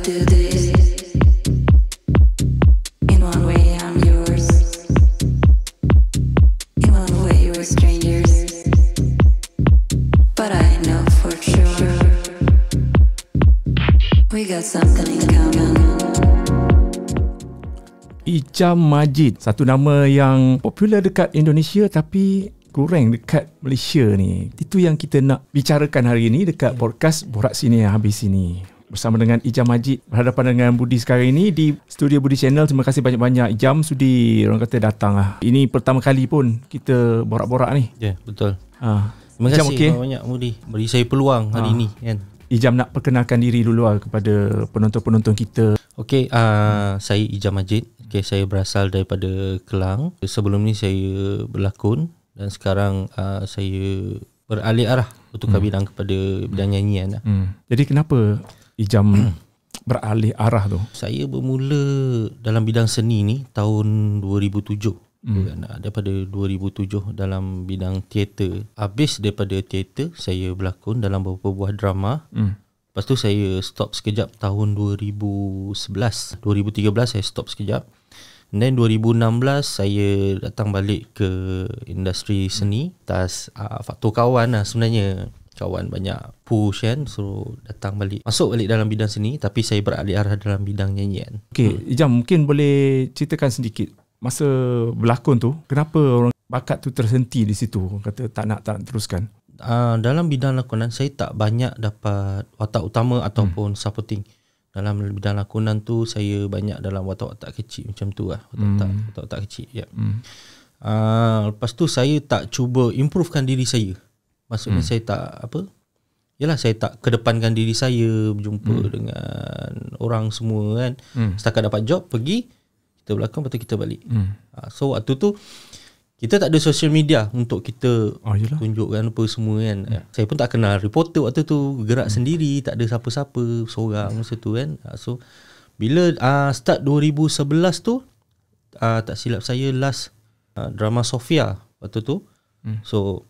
do this. In one way I'm yours. In one way we're strangers. But I know for sure we got something in common. Ijam Majid, satu nama yang popular dekat Indonesia tapi kurang dekat Malaysia ni. Itu yang kita nak bicarakan hari ini dekat podcast Borak Sini Habis Sini. Bersama dengan Ijam Majid, berhadapan dengan Budi sekarang ini di studio Budi Channel. Terima kasih banyak-banyak Ijam sudi orang kata datang lah. Ini pertama kali pun kita borak-borak ni. Ya, betul. Terima kasih banyak Budi beri saya peluang hari ini kan. Ijam nak perkenalkan diri dulu lah kepada penonton-penonton kita. Okey, saya Ijam Majid. Okay, saya berasal daripada Kelang. Sebelum ni saya berlakon dan sekarang saya beralih arah bertukar bidang kepada bidang nyanyian. Jadi kenapa Ijam beralih arah tu? Saya bermula dalam bidang seni ni tahun 2007. Daripada 2007 dalam bidang teater. Habis daripada teater saya berlakon dalam beberapa buah drama. Lepas tu saya stop sekejap tahun 2011. 2013 saya stop sekejap. And then 2016 saya datang balik ke industri seni atas faktor kawan lah sebenarnya. Kawan banyak push kan, so datang balik, masuk balik dalam bidang seni, tapi saya beralih arah dalam bidang nyanyian. Okay, Ijam mungkin boleh ceritakan sedikit masa berlakon tu, kenapa orang bakat tu terhenti di situ, kata tak nak teruskan? Dalam bidang lakonan saya tak banyak dapat watak utama ataupun supporting. Dalam bidang lakonan tu saya banyak dalam watak-watak kecil macam tu lah. Watak-watak kecil. Ya. Lepas tu saya tak cuba improvekan diri saya. Maksudnya saya tak saya tak kedepankan diri saya, berjumpa dengan orang semua kan. Setakat dapat job pergi, kita berlakon, lepas tu kita balik. So waktu tu kita tak ada social media untuk kita tunjukkan apa semua kan. Saya pun tak kenal reporter waktu tu, gerak sendiri, tak ada siapa-siapa, seorang masa tu kan. So bila start 2011 tu, tak silap saya last drama Sofia waktu tu. So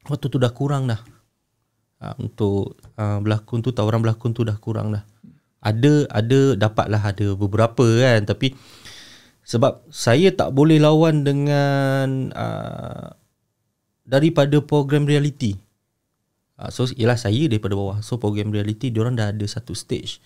waktu tu dah kurang dah. Untuk berlakon tu, tawaran berlakon tu dah kurang dah. Ada dapatlah ada beberapa kan, tapi sebab saya tak boleh lawan dengan daripada program reality. So ialah saya daripada bawah. So program reality diorang dah ada satu stage.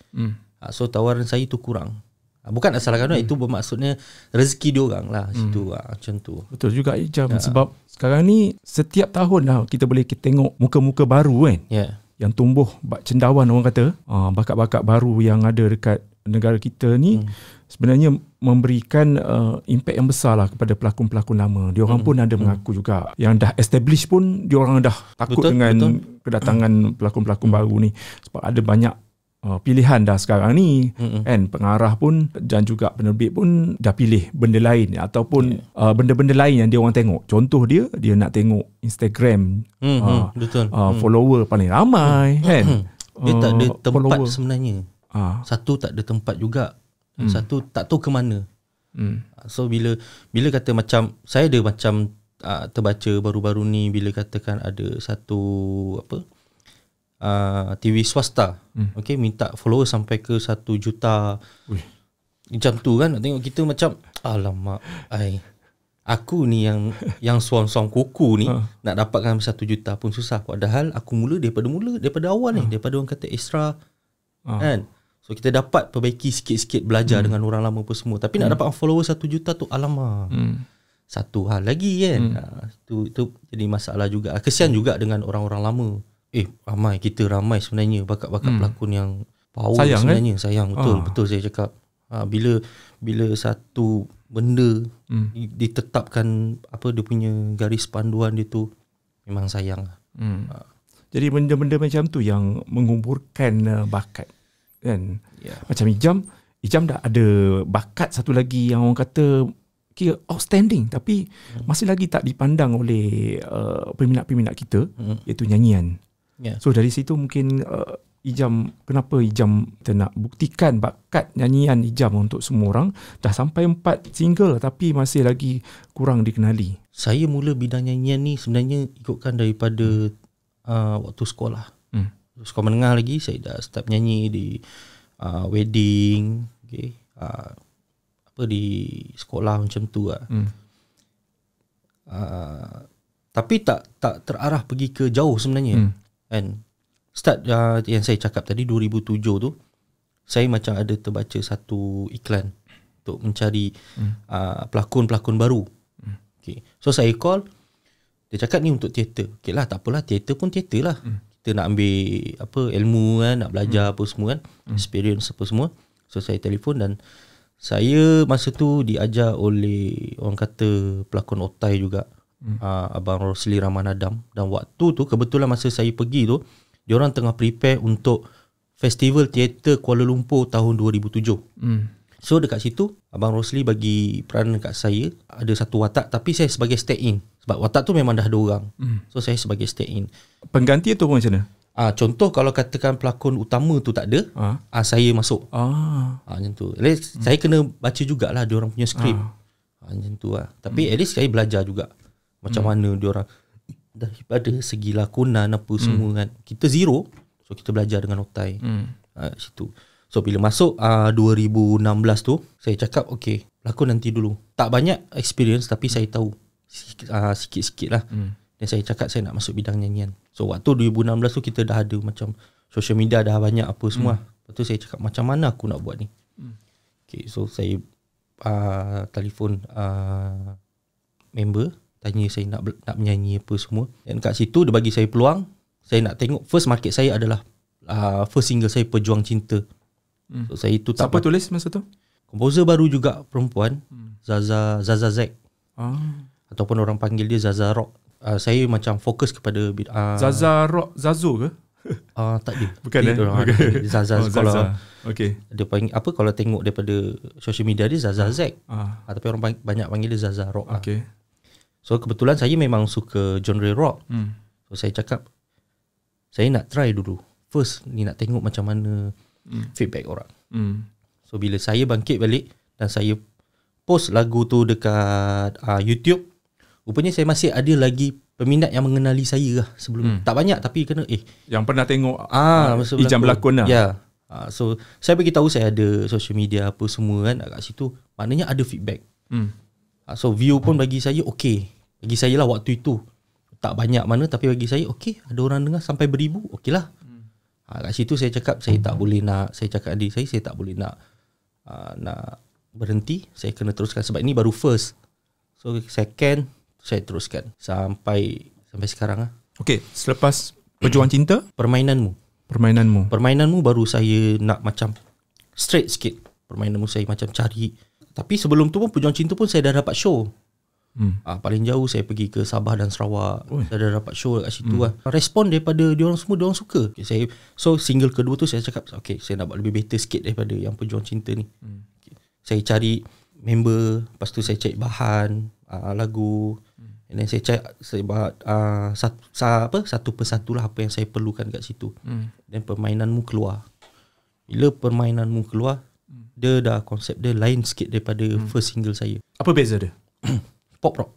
So tawaran saya tu kurang. Bukan asalkan itu bermaksudnya rezeki diorang lah situ macam tu. Betul juga Ijam, sebab sekarang ni setiap tahun lah kita boleh tengok muka-muka baru kan. Yang tumbuh cendawan orang kata. Bakat-bakat baru yang ada dekat negara kita ni sebenarnya memberikan impact yang besar lah kepada pelakon-pelakon lama. Diorang pun ada mengaku juga. Yang dah establish pun diorang dah takut dengan kedatangan pelakon-pelakon baru ni. Sebab ada banyak pilihan dah sekarang ni kan. Pengarah pun dan juga penerbit pun dah pilih benda lain ataupun benda-benda lain yang dia orang tengok. Contoh dia nak tengok Instagram follower paling ramai kan. Dia tak ada tempat sebenarnya. Satu tak ada tempat juga, satu tak tahu ke mana. So bila kata macam saya ada macam terbaca baru-baru ni bila katakan ada satu TV swasta minta follower sampai ke 1 juta. Macam tu kan, nak tengok kita macam alamak, aku ni yang suam-suam kuku ni nak dapatkan 1 juta pun susah. Padahal aku daripada awal ni, daripada orang kata extra kan. So kita dapat perbaiki sikit-sikit, belajar dengan orang lama apa semua. Tapi nak dapat follower 1 juta tu alamak. Satu hal lagi kan. Itu jadi masalah juga. Kesian juga dengan orang-orang lama. Ramai sebenarnya bakat-bakat pelakon yang power sayang, sebenarnya. Sayang betul saya cakap. Bila satu benda ditetapkan dia punya garis panduan dia tu, memang sayang. Jadi benda-benda macam tu yang menguburkan bakat kan. Macam Ijam dah ada bakat satu lagi yang orang kata kira outstanding tapi masih lagi tak dipandang oleh peminat-peminat kita, iaitu nyanyian. So dari situ mungkin Ijam, kenapa Ijam nak buktikan bakat nyanyian Ijam untuk semua orang. Dah sampai 4 single tapi masih lagi kurang dikenali. Saya mula bidang nyanyian ni sebenarnya ikutkan daripada waktu sekolah. Sekolah menengah lagi saya dah start nyanyi di wedding, okay, apa di sekolah macam tu lah. Tapi tak terarah pergi ke jauh sebenarnya. And start yang saya cakap tadi 2007 tu, saya macam ada terbaca satu iklan untuk mencari pelakon-pelakon baru. Okay. So saya call, dia cakap ni untuk teater. Okay lah, tak apalah, teater pun teater lah. Kita nak ambil apa ilmu kan, nak belajar apa semua kan, experience apa semua. So saya telefon dan saya masa tu diajar oleh orang kata pelakon Otai juga, Abang Rosli Ramanadam. Dan waktu tu kebetulan masa saya pergi tu, diorang tengah prepare untuk Festival Teater Kuala Lumpur tahun 2007. So dekat situ Abang Rosli bagi peranan dekat saya, ada satu watak, tapi saya sebagai stay in. Sebab watak tu memang dah ada orang. So saya sebagai stay in. Pengganti tu macam mana? Contoh kalau katakan pelakon utama tu tak ada, saya masuk. Macam tu. At least saya kena baca jugalah diorang punya skrip. Macam tu lah. Tapi at least saya belajar juga macam mana diorang daripada segi lakonan apa semua kan. Kita zero, so kita belajar dengan Otai. Situ. So bila masuk 2016 tu, saya cakap okay, lakon nanti dulu. Tak banyak experience tapi saya tahu sikit-sikit lah. Dan saya cakap saya nak masuk bidang nyanyian. So waktu 2016 tu kita dah ada macam social media dah banyak apa semua. Lepas tu saya cakap macam mana aku nak buat ni. Okay, so saya telefon member, tanya saya nak menyanyi apa semua. Dan kat situ dia bagi saya peluang. Saya nak tengok, first market saya adalah first single saya, Pejuang Cinta. So saya tu siapa tulis masa tu? Komposer baru juga, perempuan, Zaza Zack. Ataupun orang panggil dia Zaza Rock. Saya macam fokus kepada Zaza Rock, Zazo ke? Tak dia. Bukan okay. Zaza. Kalau Zaza. Okay. Dia panggil apa, kalau tengok daripada social media dia Zaza Zack. Tapi orang banyak panggil dia Zaza Rock. Okay. So kebetulan saya memang suka genre rock. So saya cakap saya nak try dulu. First ni nak tengok macam mana feedback orang. So bila saya bangkit balik dan saya post lagu tu dekat YouTube, rupanya saya masih ada lagi peminat yang mengenali saya lah sebelum. Tak banyak tapi kena yang pernah tengok Ijam berlakon lah. Ya. So saya beritahu saya ada social media apa semua kan kat situ. Maknanya ada feedback. So view pun bagi saya okay. Bagi saya lah waktu itu tak banyak mana, tapi bagi saya okay, ada orang dengar sampai 1000, okay lah. Kat situ saya cakap saya tak boleh nak, saya cakap adik saya tak boleh nak berhenti. Saya kena teruskan sebab ini baru first. So second saya teruskan sampai sekarang lah. Okay, selepas Pejuang Cinta, Permainanmu baru saya nak macam straight sikit. Permainanmu saya macam cari. Tapi sebelum tu pun Pejuang Cinta pun saya dah dapat show. Paling jauh saya pergi ke Sabah dan Sarawak. Saya dah dapat show kat situ lah. Respon daripada diorang semua, diorang suka. Okay, so single kedua tu saya cakap okay, saya nak buat lebih better sikit daripada yang Pejuang Cinta ni. Okay. Saya cari member, lepas tu saya cari bahan lagu. And then saya buat satu persatu lah apa yang saya perlukan kat situ. Dan Permainanmu keluar. Bila Permainanmu keluar, dia dah konsep dia lain sikit daripada first single saya. Apa beza dia? Pop rock.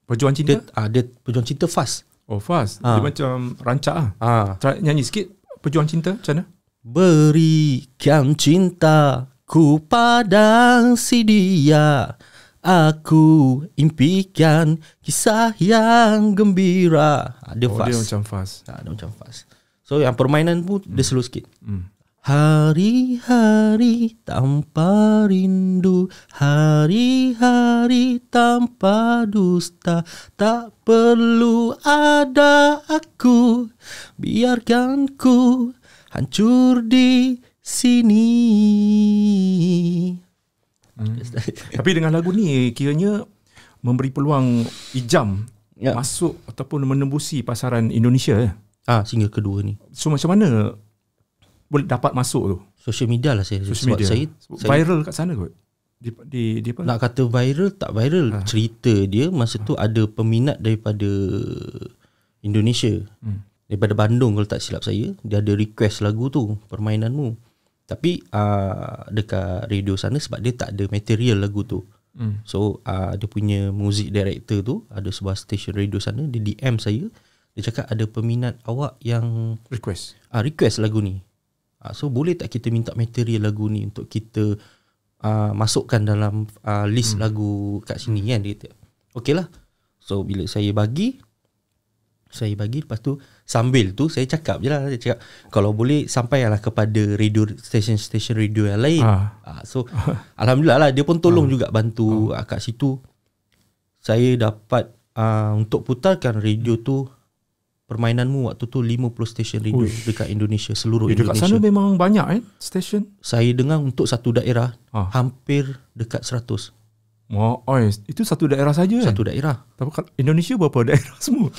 Pejuang Cinta? Dia Pejuang Cinta fast. Oh fast. Dia macam rancak lah. Try nyanyi sikit Pejuang Cinta macam mana? Berikan cintaku pada si dia, aku impikan kisah yang gembira. Dia fast. Dia macam fast. Dia macam fast. So yang permainan pun dia slow sikit. Hari-hari tanpa rindu, hari-hari tanpa dusta, tak perlu ada aku, biarkan ku hancur di sini. Tapi dengan lagu ni kiranya memberi peluang Ijam masuk ataupun menembusi pasaran Indonesia. Single kedua ni. So macam mana boleh dapat masuk tu? Social media lah saya. Social media. Saya viral kat sana kot. Di apa? Nak kata viral tak viral. Cerita dia masa tu ada peminat daripada Indonesia. Daripada Bandung kalau tak silap saya. Dia ada request lagu tu, Permainanmu. Tapi dekat radio sana sebab dia tak ada material lagu tu. So dia punya music director tu, ada sebuah station radio sana, dia DM saya. Dia cakap ada peminat awak yang request lagu ni. So boleh tak kita minta material lagu ni untuk kita masukkan dalam list lagu kat sini kan. Dia kata okey lah. So bila saya bagi, lepas tu sambil tu saya cakap je lah. Saya cakap kalau boleh sampailah kepada radio stesen radio yang lain. So alhamdulillah lah, dia pun tolong juga bantu kat situ. Saya dapat untuk putarkan radio tu, Permainanmu waktu tu 50 stesen radio dekat Indonesia, seluruh Indonesia. Dekat sana memang banyak stesen. Saya dengar untuk satu daerah hampir dekat 100. Itu satu daerah saja. Satu daerah. Tapi kalau Indonesia berapa daerah semua?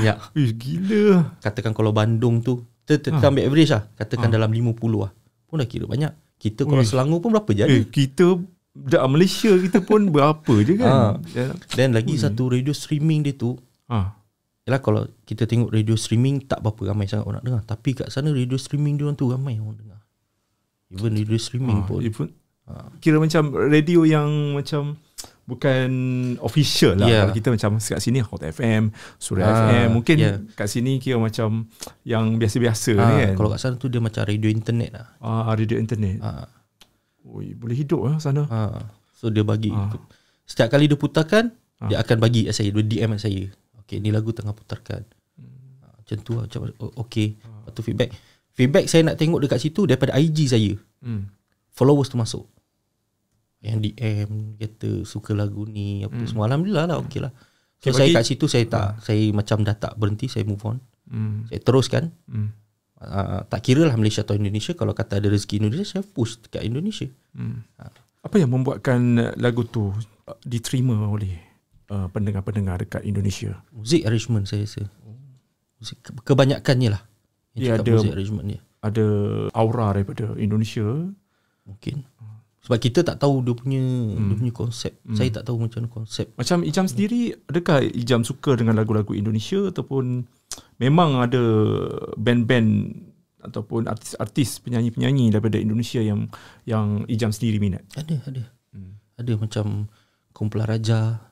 Ya. Gila. Katakan kalau Bandung tu kita ambil average lah, katakan dalam 50 lah. Pun dah kira banyak. Kita kalau Selangor pun berapa jadi? Kita Malaysia kita pun berapa je kan. Dan lagi satu radio streaming dia tu. Yalah, kalau kita tengok radio streaming tak berapa ramai sangat orang dengar, tapi kat sana radio streaming dia orang tu ramai orang dengar. Even radio streaming pun kira macam radio yang macam bukan official lah. Kalau kita macam kat sini Hot FM, Suria FM, mungkin kat sini kira macam yang biasa-biasa ni kan. Kalau kat sana tu dia macam radio internet lah. Radio internet. Boleh hidup lah sana. So dia bagi setiap kali dia putarkan, dia akan bagi saya, dia DM saya. Okay, ni lagu tengah putarkan. Macam tu lah. Okay. Lepas tu feedback saya nak tengok dekat situ daripada IG saya. Followers tu masuk, yang DM kata suka lagu ni apa semua. Alhamdulillah lah, okay lah. So saya kat situ saya macam dah tak berhenti, saya move on. Saya teruskan. Tak kira lah Malaysia atau Indonesia. Kalau kata ada rezeki Indonesia, saya push dekat Indonesia. Apa yang membuatkan lagu tu diterima oleh pendengar-pendengar dekat Indonesia? Music arrangement saya rasa. Kebanyakannya lah dia ada music arrangement dia. Ada aura daripada Indonesia mungkin. Sebab kita tak tahu dia punya konsep. Saya tak tahu macam mana konsep. Macam Ijam sendiri, adakah Ijam suka dengan lagu-lagu Indonesia ataupun memang ada band-band ataupun artis-artis, penyanyi-penyanyi daripada Indonesia yang Ijam sendiri minat? Ada. Ada macam Kumpulan Raja,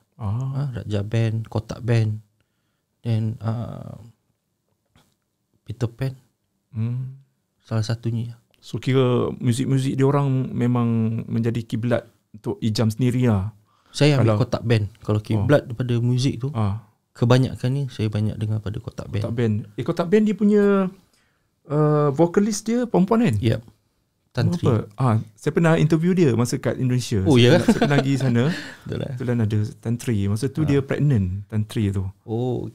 Raja Band, Kotak Band, dan Peter Pan. Salah satunya. So kira muzik-muzik dia orang memang menjadi kiblat untuk Ijam sendiri lah. Saya ambil Kotak Band. Kalau kiblat daripada muzik tu, kebanyakan ni saya banyak dengar pada Kotak Band. Kotak Band dia punya vokalis dia perempuan kan? Yep. Tan Tri. Saya pernah interview dia masa kat Indonesia. Saya pernah pergi sana. Kebetulan ada Tan Tri. Masa tu dia pregnant, Tan Tri tu.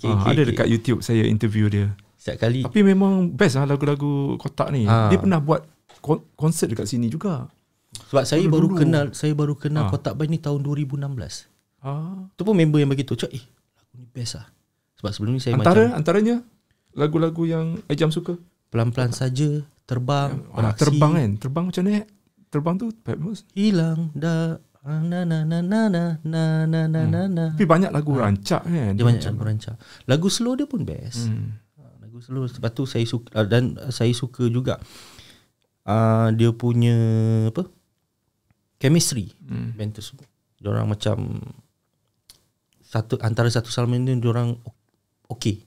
Ada dekat YouTube saya interview dia. Setiap kali. Tapi memang best lah lagu-lagu Kotak ni. Dia pernah buat konsert dekat sini juga. Sebab saya baru kenal Kotak Band ni tahun 2016. Tu pun member yang bagi tu, lagu ni best lah. Sebab sebelum ni saya antaranya lagu-lagu yang Ijam suka. Pelan-pelan saja, Terbang, Beraksi. Terbang kan? Terbang macam mana? Terbang tu famous. Hilang dah Tapi banyak lagu rancak kan? Dia banyak lagu rancak. Lagu slow dia pun best. Lagu slow. Sebab tu saya suka, dan saya suka juga dia punya chemistry band tersebut. Diorang macam antara satu sama lain diorang okey.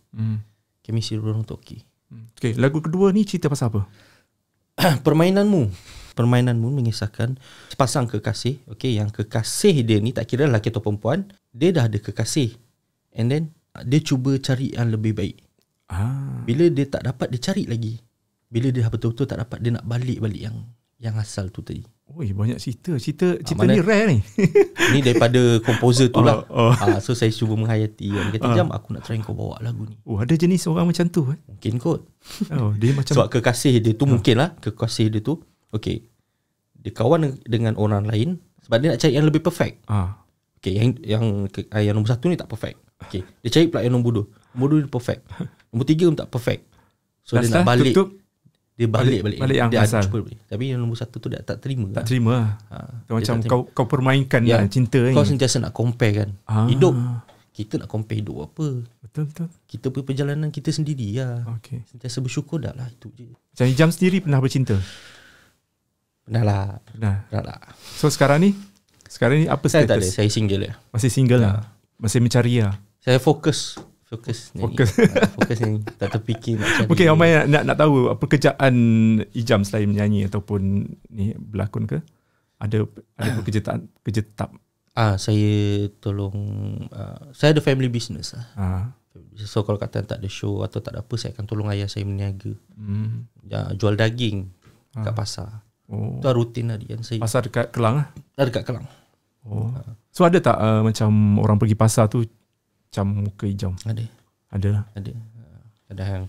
Chemistry diorang tu okey. Okay, lagu kedua ni cerita pasal apa? Permainanmu mengisahkan sepasang kekasih. Okay, yang kekasih dia ni tak kira lelaki atau perempuan, dia dah ada kekasih, and then dia cuba cari yang lebih baik. Bila dia tak dapat, dia cari lagi. Bila dia betul-betul tak dapat, dia nak balik yang asal tu tadi. Banyak cerita ni rare ni. Ni daripada komposer tu lah. So saya cuba menghayati. Dia kata, Jam, aku nak try kau bawa lagu ni. Ada jenis orang macam tu Mungkin kot. Dia macam sebab kekasih dia tu mungkin lah. Kekasih dia tu okay, dia kawan dengan orang lain sebab dia nak cari yang lebih perfect. Okay, yang nombor satu ni tak perfect. Okay, dia cari pula yang nombor dua. Nombor dua dia perfect. Nombor tiga pun tak perfect. So dia nak balik. Dia balik yang dia asal. Tapi yang nombor satu tu dia tak terima. Tak terima. Macam kau permainkan cinta ni. Kau sentiasa nak compare kan. Hidup, kita nak compare hidup apa. Betul. Kita punya perjalanan kita sendiri lah. Sentiasa bersyukur dah lah, itu je. Macam Ijam sendiri pernah bercinta? Pernah lah. So sekarang ni apa status? Saya tak ada, saya single lah. Masih single lah. Masih mencari lah. Saya fokus Fokus ni tak terfikir nak cari. Okey, ramai nak tahu pekerjaan Ijam selain menyanyi ataupun ni berlakon ke? Ada pekerjaan kerja tetap? Saya tolong saya ada family business lah. So kalau kata tak ada show atau tak ada apa, saya akan tolong ayah saya berniaga. Jual daging kat pasar. Itu rutin lah dia. Pasar dekat Kelang lah? Dekat Kelang. So ada tak macam orang pergi pasar tu macam muka Ijam? Ada. Ada yang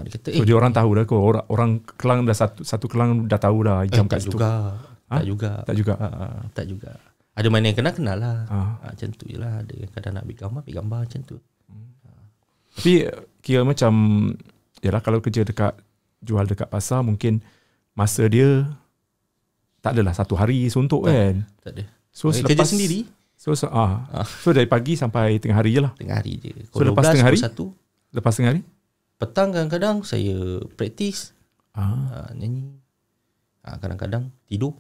dia kata so dia orang tahu dah kot. Orang Kelang dah satu Kelang dah tahu dah Ijam kat situ. Tak juga. Ada mana yang kenal lah. Macam tu je lah. Ada yang kadang nak ambil gambar macam tu. Tapi kira macam yalah, kalau kerja jual dekat pasar, mungkin masa dia tak adalah satu hari suntuk kan. Tak ada. So kerja sendiri. So dari pagi sampai tengah hari je lah. Tengah hari je. So lepas tengah hari? Lepas tengah hari? Petang kadang-kadang saya praktis. Nyanyi. Kadang-kadang tidur.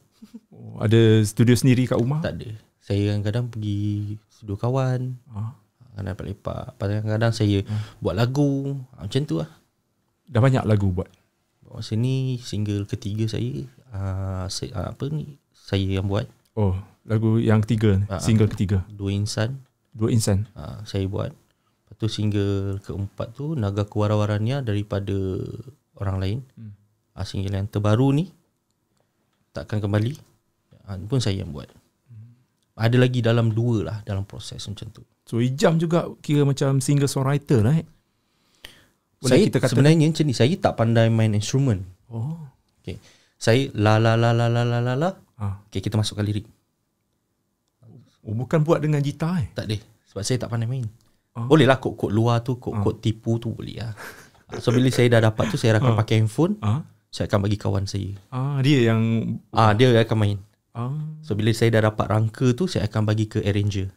Ada studio sendiri kat rumah? Tak ada. Saya kadang-kadang pergi studio kawan. Kadang lepak-lepak. Kadang-kadang saya buat lagu. Macam tu lah. Dah banyak lagu buat? Masa ni single ketiga saya. Saya yang buat. Lagu yang ketiga, single ketiga. Dua Insan. Saya buat. Lepas tu single keempat tu Naga Kewara-Waranya daripada orang lain. Single yang terbaru ni Takkan Kembali pun saya yang buat. Ada lagi dalam 2 lah dalam proses macam tu. So Ijam juga kira macam singer songwriter lah Saya kita sebenarnya macam ni, saya tak pandai main instrumen. Okay. Saya la. Okay, kita masukkan lirik. Bukan buat dengan gitar Tak ada. Sebab saya tak pandai main. Boleh lah kod-kod luar tu, kod tipu tu boleh lah. So bila saya dah dapat tu, saya akan pakai handphone. Saya akan bagi kawan saya. Dia yang dia akan main. So bila saya dah dapat rangka tu, saya akan bagi ke arranger.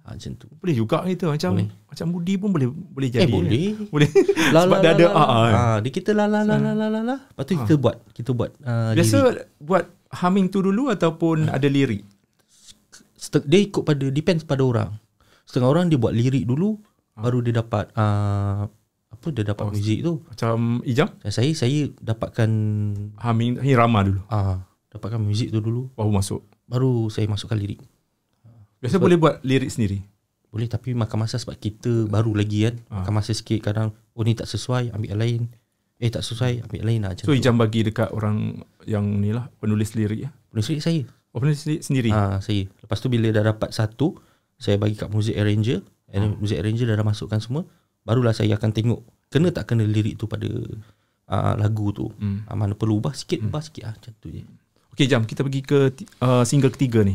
Macam tu. Boleh juga itu macam Budi pun boleh jadi. Boleh. Sebab dia ada dia kita la. Lepas tu kita buat biasa lirik. Buat humming tu dulu ataupun ada lirik? Dia ikut pada, depends pada orang. Setengah orang dia buat lirik dulu, baru dia dapat dia dapat muzik tu. Macam Ijam? Saya dapatkan humming irama dulu. Dapatkan muzik tu dulu, baru saya masukkan lirik. Biasa boleh buat lirik sendiri? Boleh, tapi makan masa sebab kita baru lagi kan. Makan masa sikit, kadang ni tak sesuai, ambil yang lain. Tak sesuai, ambil yang lain lah. So Ijam bagi dekat orang yang ni lah, penulis lirik ya? Penulis lirik saya. Penulis lirik sendiri? Saya. Lepas tu bila dah dapat satu, saya bagi kat music arranger. Music arranger dah masukkan semua, barulah saya akan tengok kena tak kena lirik tu pada lagu tu. Mana perlu ubah sikit, macam tu je. Okay Jam, kita pergi ke single ketiga ni.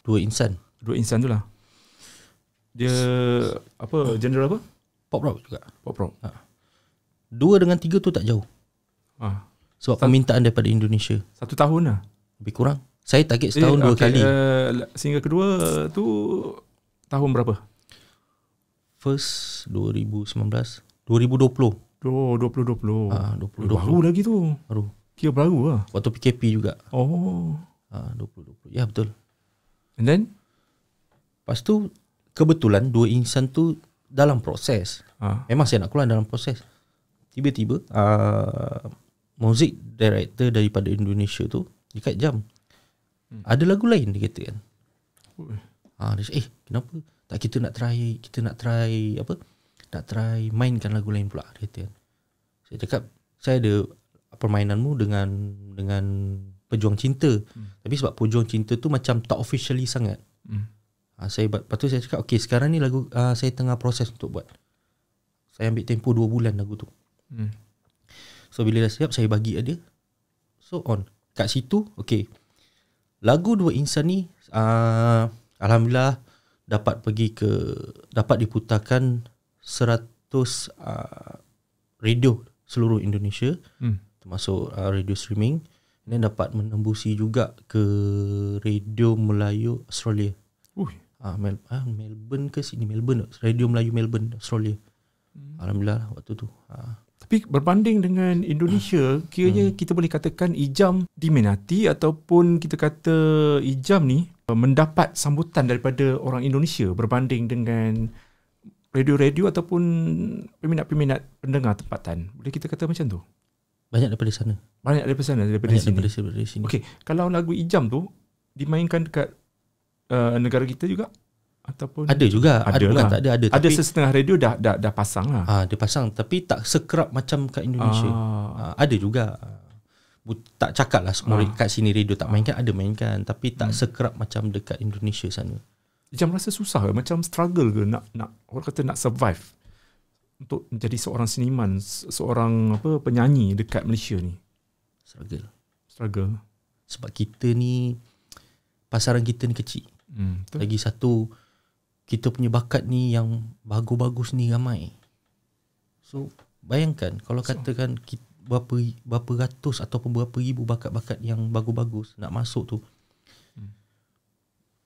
Dua Insan tu lah. Dia genre apa? Pop rock juga. Pop rock. 2 dengan 3 tu tak jauh. Sebab permintaan daripada Indonesia. 1 tahun lah. Lebih kurang. Saya target setahun 2 kali. Single kedua tu tahun berapa? First 2019, 2020. 2020. 2020. Baru lagi tu. Baru. Kira baru lah. Waktu PKP juga. 2020. Ya betul. And then? Lepas tu kebetulan Dua Insan tu dalam proses. Memang saya nak keluar dalam proses. Tiba-tiba music director daripada Indonesia tu dekat Jam. Ada lagu lain dia kata kan. Dia cakap, kenapa tak kita nak try mainkan lagu lain pula, dia kata kan. Saya cakap, saya ada permainanmu dengan Pejuang Cinta. Tapi sebab Pejuang Cinta tu macam tak officially sangat. Lepas tu saya cakap, okay, sekarang ni lagu saya tengah proses untuk buat. Saya ambil tempoh 2 bulan lagu tu. So bila dah siap, saya bagi dia. So on. Kat situ, okay, lagu Dua Insan ni alhamdulillah dapat diputarkan 100 radio seluruh Indonesia, termasuk radio streaming, dan dapat menembusi juga ke radio Melayu Australia. Melbourne ke sini, Melbourne, radio Melayu Melbourne, Australia. Alhamdulillah waktu tu. Tapi berbanding dengan Indonesia, kiranya kita boleh katakan Ijam diminati ataupun kita kata Ijam ni mendapat sambutan daripada orang Indonesia berbanding dengan radio-radio ataupun peminat-peminat pendengar tempatan? Boleh kita kata macam tu? Banyak daripada sana. Banyak daripada sana, daripada Banyak sini. daripada sini. Okey, kalau lagu Ijam tu dimainkan dekat negara kita juga ataupun Ada juga. Ada bukan lah. tak ada. Ada Tapi setengah radio dah pasang lah. dia pasang tapi tak sekerap macam kat Indonesia. Ada juga. Tak cakap lah semua kat sini radio tak mainkan, ada mainkan tapi tak sekerap macam dekat Indonesia sana. Ijam rasa susah ke? Macam struggle ke nak orang kata nak survive untuk menjadi seorang seniman, seorang penyanyi dekat Malaysia ni? Struggle. Sebab kita ni, pasaran kita ni kecil. Betul. Lagi satu, kita punya bakat ni yang bagus-bagus ni ramai. So bayangkan kalau katakan berapa ratus ataupun berapa ribu bakat-bakat yang bagus-bagus nak masuk tu.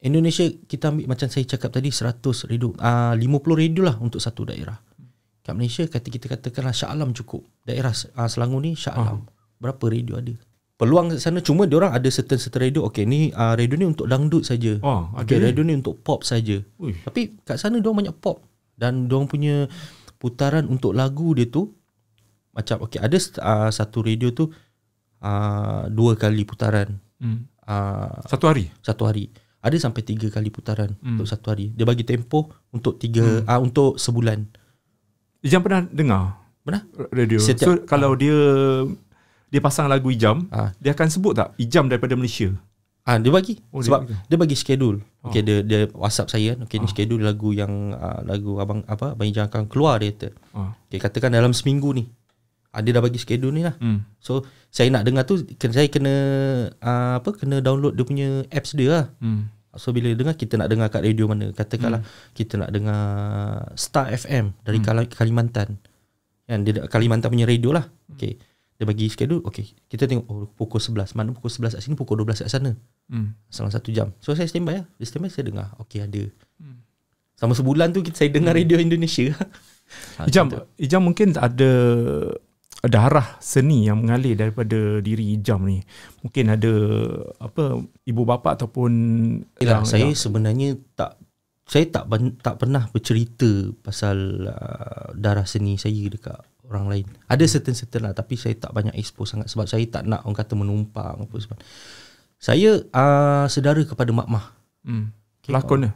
Indonesia kita ambil macam saya cakap tadi 100 radio, 50 radio lah untuk satu daerah. Kat Malaysia kita katakanlah Shah Alam cukup. Daerah Selangor ni Shah Alam. Berapa radio ada? Peluang sana cuma diorang ada certain radio. Okey ni radio ni untuk dangdut saja. Okey radio ni untuk pop saja. Tapi kat sana diorang banyak pop dan diorang punya putaran untuk lagu dia tu macam okey ada satu radio tu 2 kali putaran. Satu hari. Ada sampai 3 kali putaran untuk satu hari. Dia bagi tempoh untuk untuk sebulan. Ijam pernah dengar? Pernah? Radio. So kalau dia pasang lagu Ijam, dia akan sebut tak Ijam daripada Malaysia? Dia bagi. Sebab dia bagi schedule. Okey dia WhatsApp saya kan. Okey ni schedule lagu yang lagu abang Ijam akan keluar dia kata. Okey katakan dalam seminggu ni. Dia dah bagi schedule ni lah. So saya nak dengar tu saya kena kena download dia punya apps dia lah. So bila dengar kita nak dengar kat radio mana. Katakanlah kita nak dengar Star FM dari Kalimantan. Kan dia Kalimantan punya radio lah. Okey. Dia bagi schedule. Okey. Kita tengok pukul 11. Mana pukul 11 kat sini, pukul 12 kat sana. Selama 1 jam. So saya standby lah. Dia standby saya dengar. Okey ada. Selama sebulan tu saya dengar radio Indonesia. Ijam mungkin ada darah seni yang mengalir daripada diri Ijam ni. Mungkin ada ibu bapa ataupun saya sebenarnya saya tak pernah bercerita pasal darah seni saya dekat orang lain. Ada certain lah tapi saya tak banyak expose sangat sebab saya tak nak orang kata menumpang apa sebab. Saya sedara kepada Mak Mah. Pelakon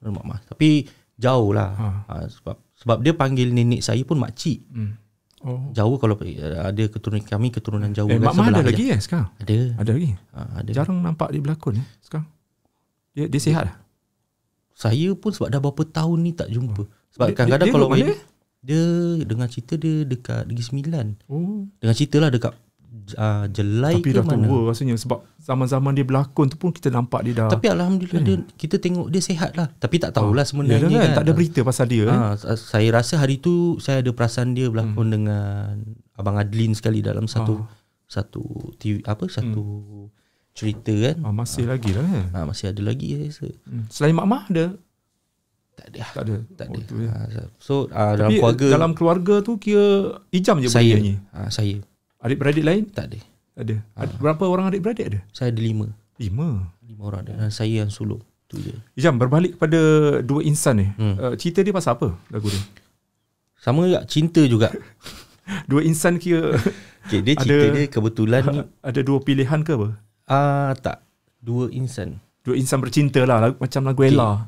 Mak Mah. Tapi jauh lah. Sebab dia panggil nenek saya pun makcik. Jauh kalau ada keturunan jauh. Mak Mah ada lagi sekarang? Ada lagi? Ada. Jarang nampak dia berlakon sekarang. Dia sihat lah? Saya pun sebab dah berapa tahun ni tak jumpa. Sebab kadang-kadang kalau dia dengar cerita dia dekat Negeri Sembilan. Dengar cerita lah dekat Jelai tapi ke dah mana. tua rasanya sebab zaman-zaman dia berlakon tu pun kita nampak dia dah. Tapi alhamdulillah kita tengok dia sihat lah. Tapi tak tahulah sebenarnya kan. Tak ada berita pasal dia saya rasa hari tu saya ada perasan dia berlakon dengan Abang Adlin sekali dalam satu TV, satu cerita kan. Masih lagi lah kan. Masih ada lagi saya rasa. Selain Mak Mah ada? Tak ada. So dalam keluarga tu kira Ijam je boleh nyanyi. Saya. Adik-beradik lain? Tak ada. Berapa orang adik-beradik ada? Saya ada 5. 5 orang ada. Dan saya yang sulung. Tu je. Ijam, berbalik kepada Dua Insan ni. Cerita dia pasal apa lagu dia? Sama juga, cinta juga. Dua Insan kira dia cerita dia kebetulan ada 2 pilihan ke apa? Tak. 2 insan. 2 insan bercinta lah, macam lagu Ella.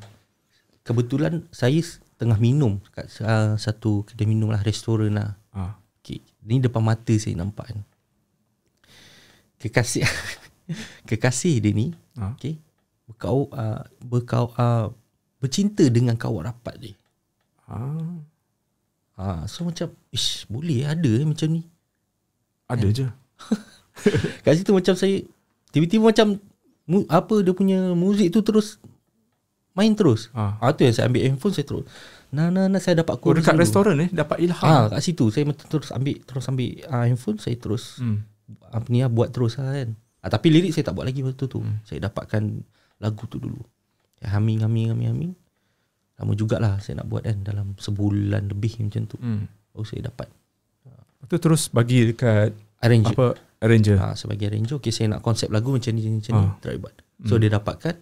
Kebetulan saya tengah minum kat satu kedai minum lah, restoran lah. Ni depan mata saya nampak kan. Kekasih dia ni bercinta dengan kawan rapat dia. So macam boleh ada macam ni. Ada je. Kat situ macam saya tiba-tiba macam dia punya muzik tu terus main terus. Tu yang saya ambil handphone saya terus. Saya dapat call dekat restoran dapat ilham. Kat situ saya terus ambil handphone saya terus buat terus kan. Tapi lirik saya tak buat lagi waktu tu. Saya dapatkan lagu tu dulu. Humming. Lama jugalah saya nak buat kan, dalam sebulan lebih macam tu. Saya dapat. Itu terus bagi dekat arranger. Sebagai arranger, saya nak konsep lagu macam ni try buat. So dia dapatkan,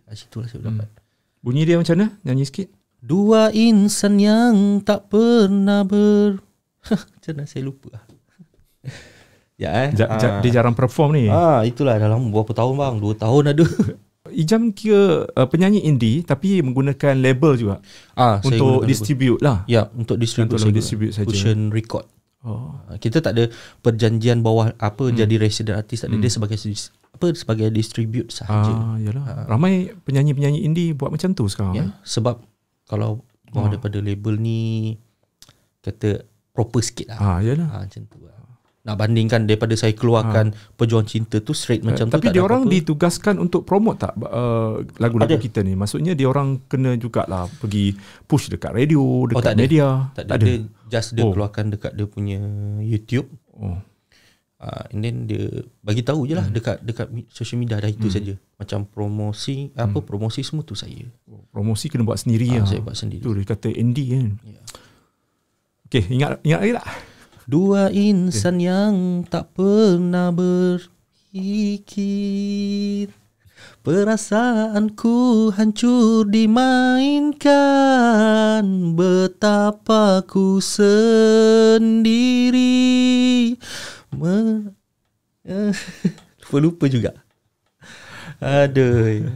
kat situ lah saya dapat. Bunyi dia macam mana? Nyanyi sikit. Dua insan yang tak pernah macam mana saya lupa. Dia jarang perform ni. Itulah dalam berapa tahun bang? 2 tahun ada. Ijam kira penyanyi indie tapi menggunakan label juga. Untuk distribute lah. Ya, untuk distribute saja. Fusion record. Kita tak ada perjanjian bawah jadi resident artist, tak ada. Dia sebagai distribute sahaja. Yalah. Ramai penyanyi-penyanyi indie buat macam tu sekarang. Ya, sebab kalau mau daripada label ni kata proper sikit lah. Yalah. Macam tu lah. Nak bandingkan daripada saya keluarkan Pejuang Cinta tu straight macam tu. Tapi dia orang ditugaskan untuk promote tak lagu-lagu kita ni? Maksudnya dia orang kena jugalah pergi push dekat radio, dekat media. Tak ada. Dia just dia keluarkan dekat dia punya YouTube. And then dia bagi tahu je lah dekat social media dah itu saja. Macam promosi promosi semua tu saya. Promosi kena buat sendiri lah. Saya buat sendiri. Tu dia kata indie kan. Okay, ingat lagi tak? Dua insan yang tak pernah berfikir, perasaanku hancur dimainkan, betapa ku sendiri. Lupa juga. Aduh.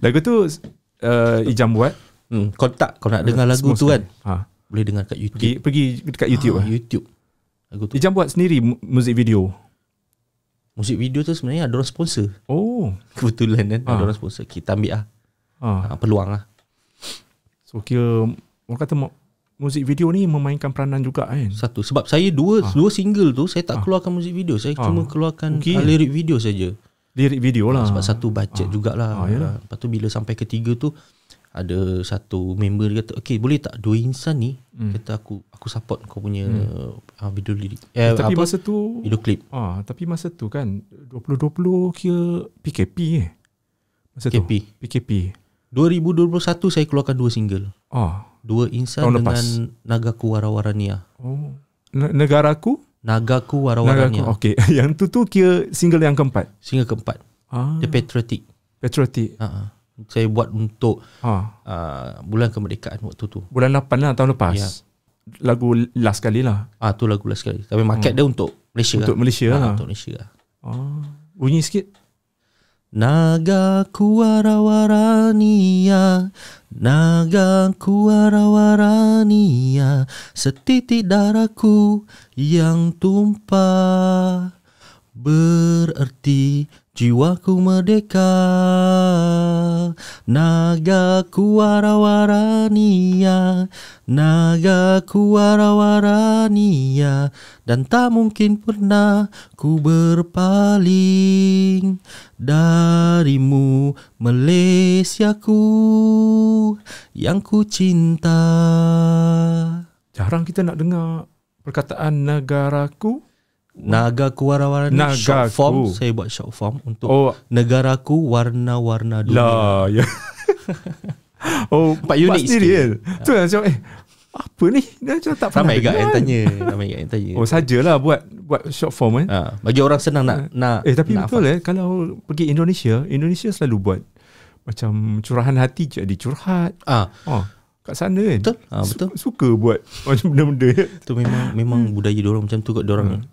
Lagu tu Ijam buat. Kau nak dengar lagu tu kan? Boleh dengar kat YouTube. Pergi dekat YouTube YouTube. Ijam buat sendiri muzik video. Muzik video tu sebenarnya ada orang sponsor. Kebetulan kan ada orang sponsor. Kita ambil peluang lah. So kira orang kata muzik video ni memainkan peranan juga kan. Satu sebab saya dua single tu saya tak keluarkan muzik video. Saya cuma keluarkan lirik video saja. Lirik video lah. Sebab satu budget jugalah. Lepas tu bila sampai ketiga tu ada satu member dia kata, okay boleh tak dua insan ni kata aku support kau punya video lirik. Tapi masa tu video klip. Tapi masa tu kan 2020 kira PKP masa PKP. 2021 saya keluarkan 2 single. Dua insan dengan Nagaku Warawarania. Negaraku? Nagaku Warawarania. Okey. Yang tu kira single yang keempat. Single keempat. Dia patriotic. Saya buat untuk bulan kemerdekaan waktu tu. Bulan 8 lah tahun lepas. Ya. Lagu last kali lah. Tu lagu last kali. Tapi market dia untuk Malaysia. Untuk lah. Malaysia lah. Untuk Malaysia lah. Bunyi sikit. Nagaku Warawarania, Nagaku Warawarania, setitik darahku yang tumpah, berarti jiwaku merdeka. Nagaku Warawarania, Nagaku Warawarania, dan tak mungkin pernah ku berpaling darimu, Malaysiaku yang ku cinta. Jarang kita nak dengar perkataan negaraku. Nagaku Warawarania short form. Saya buat short form untuk negaraku warna-warna dunia. Lah, ya. 4 unit sendiri kan. Tu lah macam apa ni? Dia macam tak pernah. Ramai gak yang tanya. Sajalah buat short form kan. Bagi orang senang nak tapi nak betul kalau pergi Indonesia selalu buat macam curahan hati jadi curhat. Kat sana kan. Betul. Suka buat macam benda-benda. Tu memang budaya diorang macam tu kot. Diorang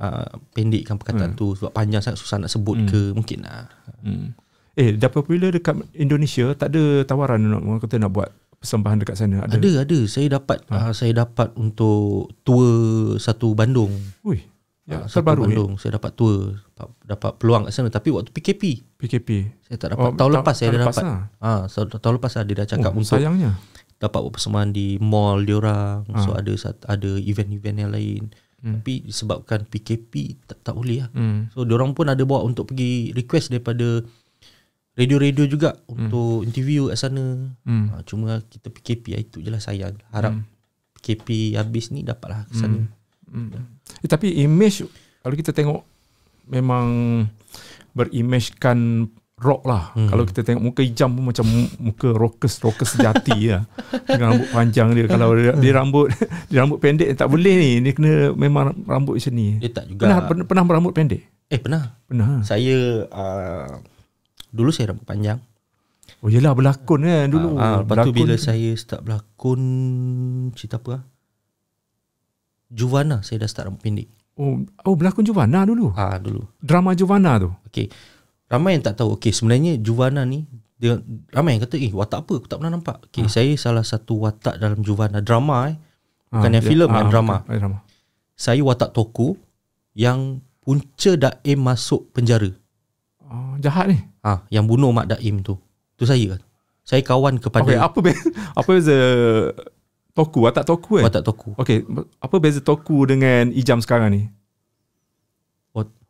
pendekkan perkataan tu sebab panjang sangat susah nak sebut ke mungkin lah. Dah popular dekat Indonesia, tak ada tawaran orang kata nak buat persembahan dekat sana? Ada. Saya dapat untuk tour satu Bandung. Satu Bandung. Saya dapat tour, dapat peluang kat sana. Tapi waktu PKP saya tak dapat. Tahun lepas saya dah dapat. Tahun lepas dia dah cakap untuk sayangnya dapat buat persembahan di mall diorang. So ada event-event yang lain. Tapi disebabkan PKP tak boleh lah. So diorang pun ada bawa untuk pergi request daripada radio-radio juga untuk interview kat sana. Cuma kita PKP itu je lah sayang. Harap PKP habis ni dapatlah ke sana. Tapi image kalau kita tengok memang berimagekan rock lah. Kalau kita tengok muka Ijam pun macam muka rockers sejati lah. Dengan rambut panjang dia. Kalau dia rambut pendek tak boleh ni. Dia kena memang rambut macam ni. Dia tak juga. Pernah berambut pendek? Pernah. Saya dulu saya rambut panjang. Oh yelah, berlakon kan dulu. Lepas tu bila saya start berlakon, cerita apa? Juvana, saya dah start rambut pendek. Oh berlakon Juvana dulu. Dulu. Drama Juvana tu. Okay. Ramai yang tak tahu. Okay, sebenarnya Juvana ni, dia, ramai yang kata, watak apa? Aku tak pernah nampak. Okay, saya salah satu watak dalam Juvana. Drama bukan yang filem, yang drama. Drama. Saya watak tokoh yang punca Daim masuk penjara. Jahat ni. Yang bunuh Mak Daim tu. Tu saya kan. Saya kawan kepada. Okay, apa beza Toku, watak Toku Watak Toku. Okay, apa beza Toku dengan Ijam sekarang ni?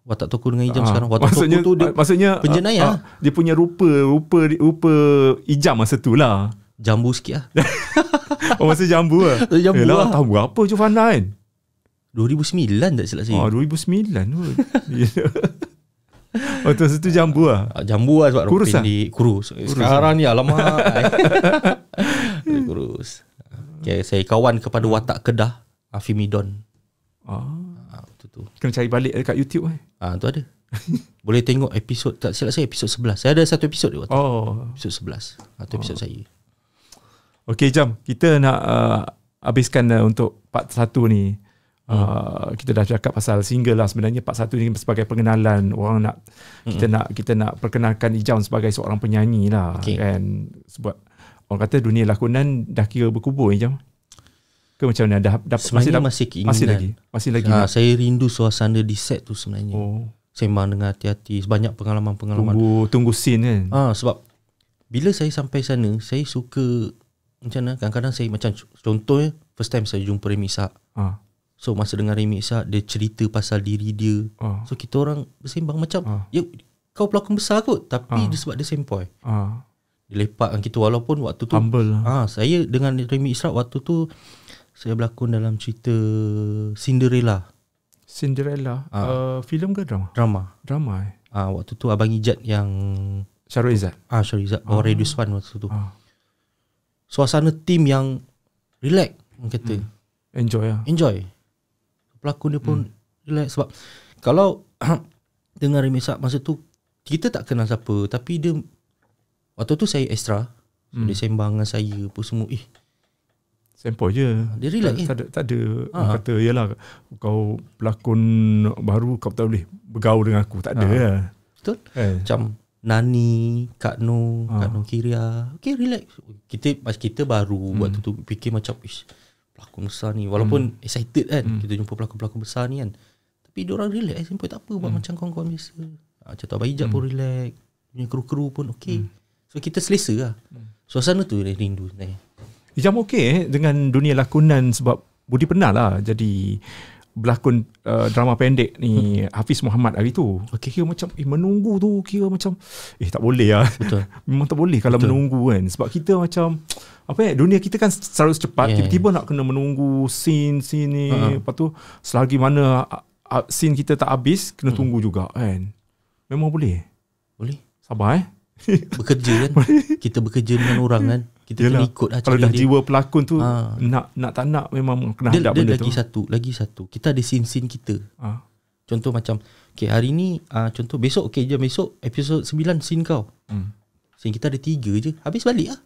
Watak Toku dengan Ijam sekarang. Watak maksudnya, Toku tu dia maksudnya penjenayah. Dia punya rupa Ijam masa tu lah. Jambu sikit lah. Masa jambu lah. Jambu lah. Tahu berapa Juvana kan? 2009 tak silap saya. 2009 tu. Masa tu jambu lah. Jambu lah sebab kurus pendek. Kurus. Sekarang ni alamak. Kurus. Okay, saya kawan kepada watak Kedah, Fimidon. Tu. Kena cari balik dekat YouTube Tu ada. Boleh tengok episod, tak silap saya episod 11. Saya ada satu episod dia waktu. Episod 11. Itu episod saya. Okay, jom kita nak habiskan untuk part 1 ni. Kita dah cakap pasal single lah. Sebenarnya part 1 ni sebagai pengenalan. Orang nak kita nak perkenalkan Ijam sebagai seorang penyanyi lah. Kan sebab orang kata dunia lakonan dah kira berkubur Ijam. Ke macam mana? Sebenarnya masih keinginan. Masih lagi. Saya rindu suasana di set tu sebenarnya. Sembang dengan hati-hati. Banyak pengalaman-pengalaman. Tunggu scene kan. Sebab bila saya sampai sana, saya suka macam mana, kadang-kadang saya macam contohnya first time saya jumpa Remy Ishak. So masa dengar Remy Ishak, dia cerita pasal diri dia. So kita orang bersembang macam ya, kau pelakon besar kot, tapi dia sebab dia sempoi. Dia lepakkan kita walaupun waktu tu humble. Saya dengan Remy Ishak waktu tu saya berlakon dalam cerita Cinderella. Filem ke drama? Drama. Waktu tu Abang Ijat yang Syarul Izzat. Syarul Izzat bawa Radio Swan waktu tu. Suasana tim yang relax, orang kata. Enjoy. Pelakon dia pun relax sebab kalau dengar Remy Ishak masa tu kita tak kenal siapa, tapi dia waktu tu saya extra. So dia sembang dengan saya apa semua. Sempoi je. Dia relax. Tak ada orang kata yalah kau pelakon baru kau tak boleh bergaul dengan aku. Tak ada lah. Betul. Macam Nani, Kak Noh, Kak Noh Kiria. Okay, relax. Kita baru waktu tu fikir macam pelakon besar ni. Walaupun excited kan. Kita jumpa pelakon-pelakon besar ni kan. Tapi diorang relax. Sempoi tak apa. Buat macam kawan-kawan biasa. Macam tu Abang Ijat pun relax. Punya kru-kru pun okay. So kita selesa lah. Suasana tu dia rindu sebenarnya. Ijam dengan dunia lakonan sebab Budi pernah lah jadi berlakon drama pendek ni Hafiz Muhammad hari tu. Kira macam menunggu tu kira macam tak boleh lah. Betul. Memang tak boleh kalau menunggu kan. Sebab kita macam dunia kita kan selalu cepat. Tiba-tiba nak kena menunggu scene ni. Lepas tu selagi mana scene kita tak habis kena tunggu juga kan. Memang boleh. Sabar bekerja kan. Kita bekerja dengan orang kan. Kita kena ikut lah. Kalau dah dia. Jiwa pelakon tu nak tak nak memang kena hadap benda tu. Lagi satu. Kita ada scene-scene kita. Contoh macam hari ni contoh besok jom besok episod 9 scene kau. Scene kita ada 3 je. Habis balik lah.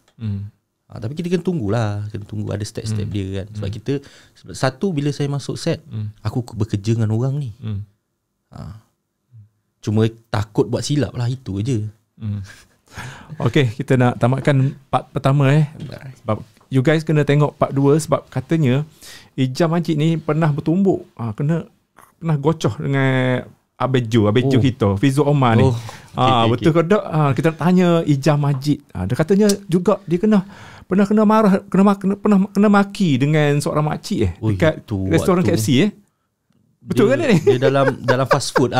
Tapi kita kena tunggulah. Kena tunggu ada step-step dia kan. Sebab kita satu bila saya masuk set aku bekerja dengan orang ni. Cuma takut buat silap lah. Itu je. Okay, kita nak tamatkan part pertama sebab you guys kena tengok part 2 sebab katanya Ijam Majid ni pernah bertumbuk, pernah gocoh dengan Abejo kita, Fizu Omar ni. Betul ke tak? Kita nak tanya Ijam Majid. Dia katanya juga dia pernah kena marah, pernah kena maki dengan seorang makcik dekat restoran KFC Betul kan ni? Dia dalam fast food.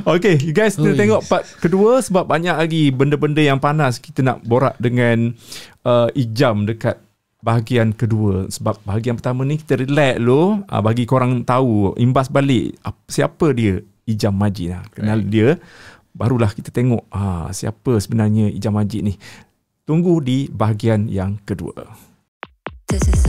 Okay, you guys kena tengok part kedua sebab banyak lagi benda-benda yang panas kita nak borak dengan Ijam dekat bahagian kedua. Sebab bahagian pertama ni kita relax dulu, bagi korang tahu, imbas balik siapa dia Ijam Majid. Kenal dia, barulah kita tengok siapa sebenarnya Ijam Majid ni. Tunggu di bahagian yang kedua. This is